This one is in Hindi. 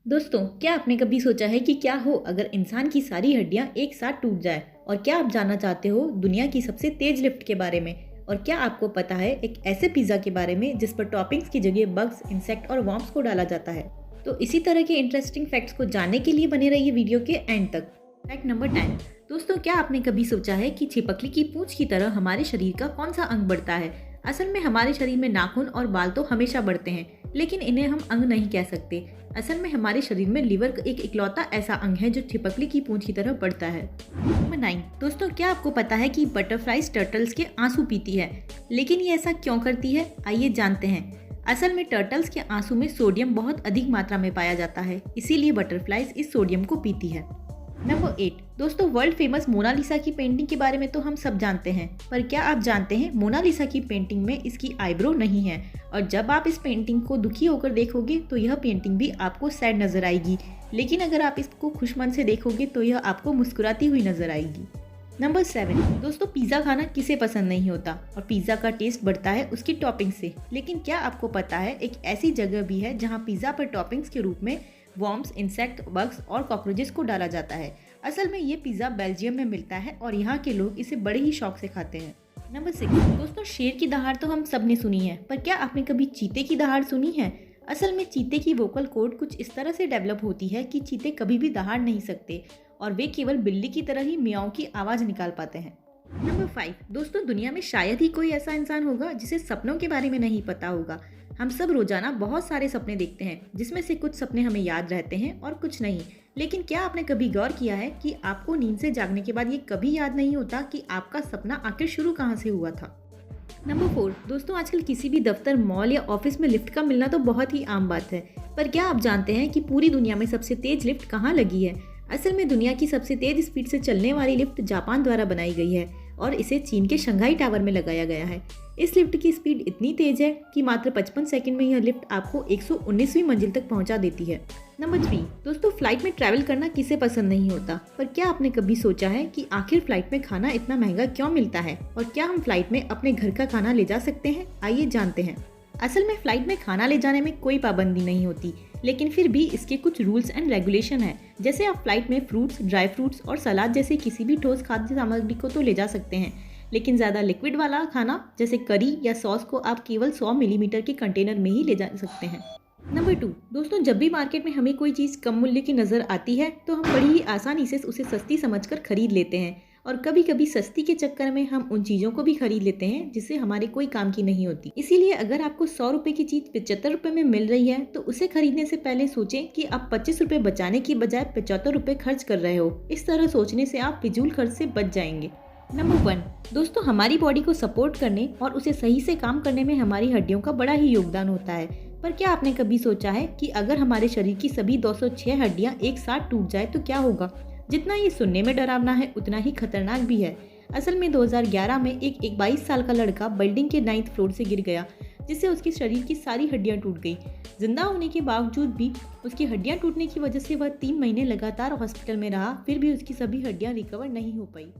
दोस्तों, क्या आपने कभी सोचा है कि क्या हो अगर इंसान की सारी हड्डियां एक साथ टूट जाए? और क्या आप जानना चाहते हो दुनिया की सबसे तेज लिफ्ट के बारे में? और क्या आपको पता है एक ऐसे पिज्ज़ा के बारे में जिस पर टॉपिंग्स की जगह बग्स, इंसेक्ट और वॉर्म्स को डाला जाता है? तो इसी तरह के इंटरेस्टिंग फैक्ट्स को जानने के लिए बने रहिए वीडियो के एंड तक। Fact number 10। दोस्तों, क्या आपने कभी सोचा है कि छिपकली की पूंछ की तरह हमारे शरीर का कौन सा अंग बढ़ता है? असल में हमारे शरीर में नाखून और बाल तो हमेशा बढ़ते हैं, लेकिन इन्हें हम अंग नहीं कह सकते। असल में हमारे शरीर में लिवर एक इकलौता ऐसा अंग है जो छिपकली की पूंछ की तरह बढ़ता है। नंबर 9। दोस्तों, क्या आपको पता है कि बटरफ्लाइज टर्टल्स के आंसू पीती है? लेकिन ये ऐसा क्यों करती है, आइए जानते हैं। असल में टर्टल्स के आंसू में सोडियम बहुत अधिक मात्रा में पाया जाता है, इसीलिए बटरफ्लाइज इस सोडियम को पीती है। नंबर 8। दोस्तों, वर्ल्ड फेमस मोनालिसा की पेंटिंग के बारे में तो हम सब जानते हैं, पर क्या आप जानते हैं मोनालिसा की पेंटिंग में इसकी आईब्रो नहीं है। और जब आप इस पेंटिंग को दुखी होकर देखोगे तो यह पेंटिंग भी आपको सैड नजर आएगी, लेकिन अगर आप इसको खुश मन से देखोगे तो यह आपको मुस्कुराती हुई नजर आएगी। नंबर 7। दोस्तों, पिज़्ज़ा खाना किसे पसंद नहीं होता, और पिज़्ज़ा का टेस्ट बढ़ता है उसकी टॉपिंग से। लेकिन क्या आपको पता है एक ऐसी जगह भी है जहाँ पिज़्ज़ा पर टॉपिंग्स के रूप में वॉर्म्स, इंसेक्ट, बग्स और कॉकरोचेस को डाला जाता है। असल में ये पिज़्ज़ा बेल्जियम में मिलता है और यहाँ के लोग इसे बड़े ही शौक से खाते हैं। नंबर 6। दोस्तों, शेर की दहाड़ तो हम सब ने सुनी है, पर क्या आपने कभी चीते की दहाड़ सुनी है? असल में चीते की वोकल कॉर्ड कुछ इस तरह से डेवलप होती है कि चीते कभी भी दहाड़ नहीं सकते और वे केवल बिल्ली की तरह ही मियाओं की आवाज़ निकाल पाते हैं। नंबर 5। दोस्तों, दुनिया में शायद ही कोई ऐसा इंसान होगा जिसे सपनों के बारे में नहीं पता होगा। हम सब रोजाना बहुत सारे सपने देखते हैं, जिसमें से कुछ सपने हमें याद रहते हैं और कुछ नहीं। लेकिन क्या आपने कभी गौर किया है कि आपको नींद से जागने के बाद ये कभी याद नहीं होता कि आपका सपना आखिर शुरू कहाँ से हुआ था? नंबर 4। दोस्तों, आजकल किसी भी दफ्तर, मॉल या ऑफिस में लिफ्ट का मिलना तो बहुत ही आम बात है, पर क्या आप जानते हैं कि पूरी दुनिया में सबसे तेज लिफ्ट कहाँ लगी है? असल में दुनिया की सबसे तेज स्पीड से चलने वाली लिफ्ट जापान द्वारा बनाई गई है और इसे चीन के शंघाई टावर में लगाया गया है। इस लिफ्ट की स्पीड इतनी तेज है कि मात्र 55 सेकंड में यह लिफ्ट आपको 119वीं मंजिल तक पहुंचा देती है। नंबर 3। दोस्तों, फ्लाइट में ट्रैवल करना किसे पसंद नहीं होता, पर क्या आपने कभी सोचा है कि आखिर फ्लाइट में खाना इतना महंगा क्यों मिलता है और क्या हम फ्लाइट में अपने घर का खाना ले जा सकते हैं? आइए जानते हैं। असल में फ्लाइट में खाना ले जाने में कोई पाबंदी नहीं होती, लेकिन फिर भी इसके कुछ रूल्स एंड रेगुलेशन हैं। जैसे आप फ्लाइट में फ्रूट्स, ड्राई फ्रूट्स और सलाद जैसे किसी भी ठोस खाद्य सामग्री को तो ले जा सकते हैं, लेकिन ज़्यादा लिक्विड वाला खाना जैसे करी या सॉस को आप केवल 100 मिलीमीटर के कंटेनर में ही ले जा सकते हैं। नंबर 2। दोस्तों, जब भी मार्केट में हमें कोई चीज़ कम मूल्य की नज़र आती है तो हम बड़ी ही आसानी से उसे सस्ती समझकर खरीद लेते हैं, और कभी कभी सस्ती के चक्कर में हम उन चीज़ों को भी खरीद लेते हैं जिससे हमारे कोई काम की नहीं होती। इसीलिए अगर आपको 100 रुपये की चीज़ 75 रुपये में मिल रही है तो उसे खरीदने से पहले सोचें कि आप 25 रुपये बचाने की बजाय 75 रुपये खर्च कर रहे हो। इस तरह सोचने से आप फिजूल खर्च से बच जाएंगे। नंबर 1। दोस्तों, हमारी बॉडी को सपोर्ट करने और उसे सही से काम करने में हमारी हड्डियों का बड़ा ही योगदान होता है, पर क्या आपने कभी सोचा है कि अगर हमारे शरीर की सभी 206 हड्डियां एक साथ टूट जाए तो क्या होगा? जितना ये सुनने में डरावना है उतना ही खतरनाक भी है। असल में 2011 में एक 22 साल का लड़का बिल्डिंग के 9th फ्लोर से गिर गया, जिससे उसके शरीर की सारी हड्डियां टूट गई। जिंदा होने के बावजूद भी उसकी हड्डियां टूटने की वजह से वह 3 महीने लगातार हॉस्पिटल में रहा, फिर भी उसकी सभी हड्डियां रिकवर नहीं हो पाई।